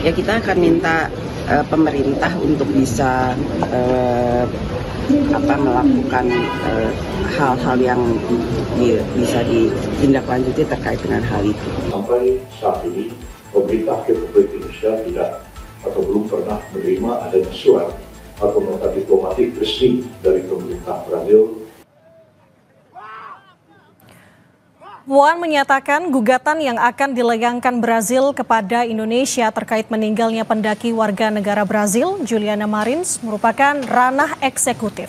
Ya, kita akan minta pemerintah untuk bisa melakukan hal-hal yang bisa ditindaklanjuti terkait dengan hal itu. Sampai saat ini pemerintah Republik Indonesia tidak atau belum pernah menerima adanya surat atau nota diplomatik resmi dari pemerintah Brazil. Puan menyatakan gugatan yang akan dilayangkan Brazil kepada Indonesia terkait meninggalnya pendaki warga negara Brazil, Juliana Marins, merupakan ranah eksekutif.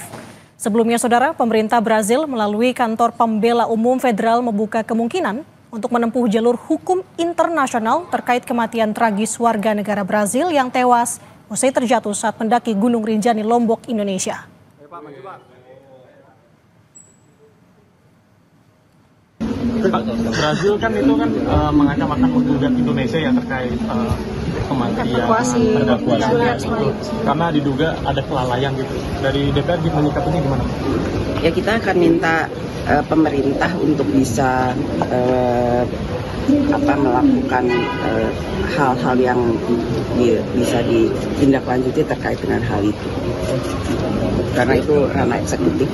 Sebelumnya, saudara, pemerintah Brazil melalui Kantor Pembela Umum Federal membuka kemungkinan untuk menempuh jalur hukum internasional terkait kematian tragis warga negara Brazil yang tewas usai terjatuh saat mendaki Gunung Rinjani, Lombok, Indonesia. Brazil kan itu kan mengancam akan menggugat Indonesia yang terkait kematian evakuasi karena diduga ada kelalaian gitu. Dari DPR menyikapinya gimana? Ya, kita akan minta pemerintah untuk bisa melakukan hal-hal yang bisa ditindaklanjuti terkait dengan hal itu, karena itu ranah eksekutif.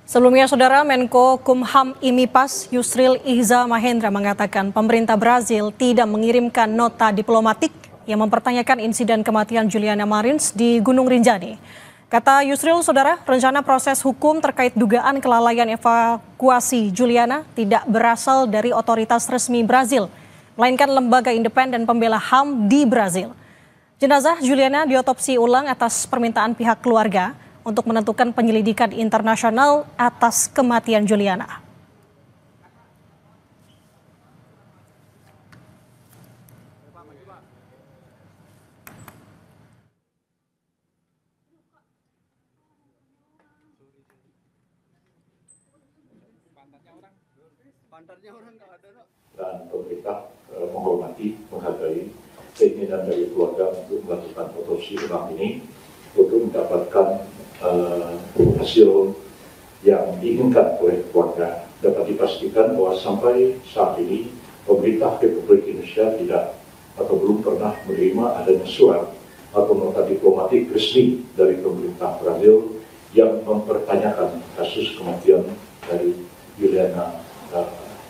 Sebelumnya, saudara, Menko Kumham IMIPAS Yusril Iza Mahendra mengatakan pemerintah Brazil tidak mengirimkan nota diplomatik yang mempertanyakan insiden kematian Juliana Marins di Gunung Rinjani. Kata Yusril, saudara, rencana proses hukum terkait dugaan kelalaian evakuasi Juliana tidak berasal dari otoritas resmi Brazil, melainkan lembaga independen pembela HAM di Brazil. Jenazah Juliana diotopsi ulang atas permintaan pihak keluarga untuk menentukan penyelidikan internasional atas kematian Juliana. Dan pemerintah menghormati, menghargai keinginan dari keluarga untuk melakukan otopsi ulang ini untuk mendapatkan hasil yang diinginkan oleh keluarga. Dapat dipastikan bahwa sampai saat ini pemerintah Republik Indonesia tidak atau belum pernah menerima adanya surat atau nota diplomatik resmi dari pemerintah Brazil yang mempertanyakan kasus kematian dari Juliana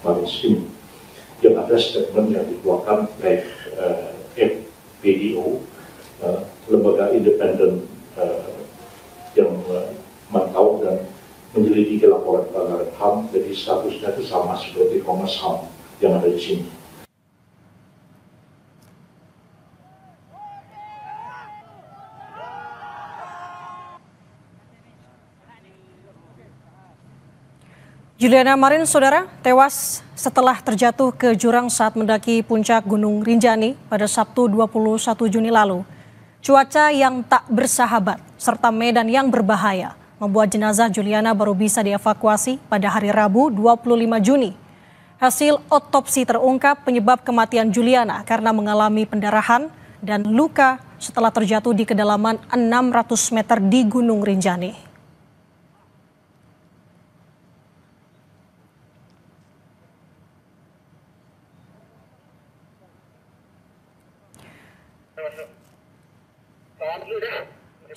Marins ini. Yang ada statement yang dikeluarkan oleh FPDO, lembaga independen yang memantau dan menyelidiki laporan pelanggaran HAM, jadi statusnya itu sama seperti Komnas HAM yang ada di sini. Juliana Marins, saudara, tewas setelah terjatuh ke jurang saat mendaki puncak Gunung Rinjani pada Sabtu 21 Juni lalu. Cuaca yang tak bersahabat serta medan yang berbahaya membuat jenazah Juliana baru bisa dievakuasi pada hari Rabu 25 Juni. Hasil otopsi terungkap penyebab kematian Juliana karena mengalami pendarahan dan luka setelah terjatuh di kedalaman 600 meter di Gunung Rinjani.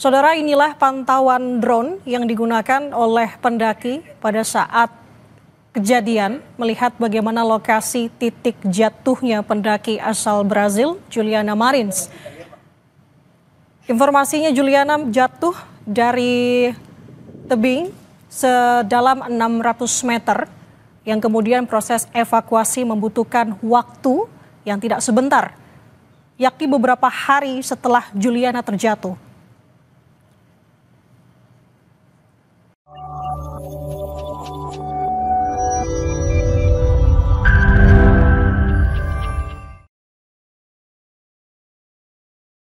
Saudara, inilah pantauan drone yang digunakan oleh pendaki pada saat kejadian melihat bagaimana lokasi titik jatuhnya pendaki asal Brazil, Juliana Marins. Informasinya, Juliana jatuh dari tebing sedalam 600 meter yang kemudian proses evakuasi membutuhkan waktu yang tidak sebentar, yakni beberapa hari setelah Juliana terjatuh.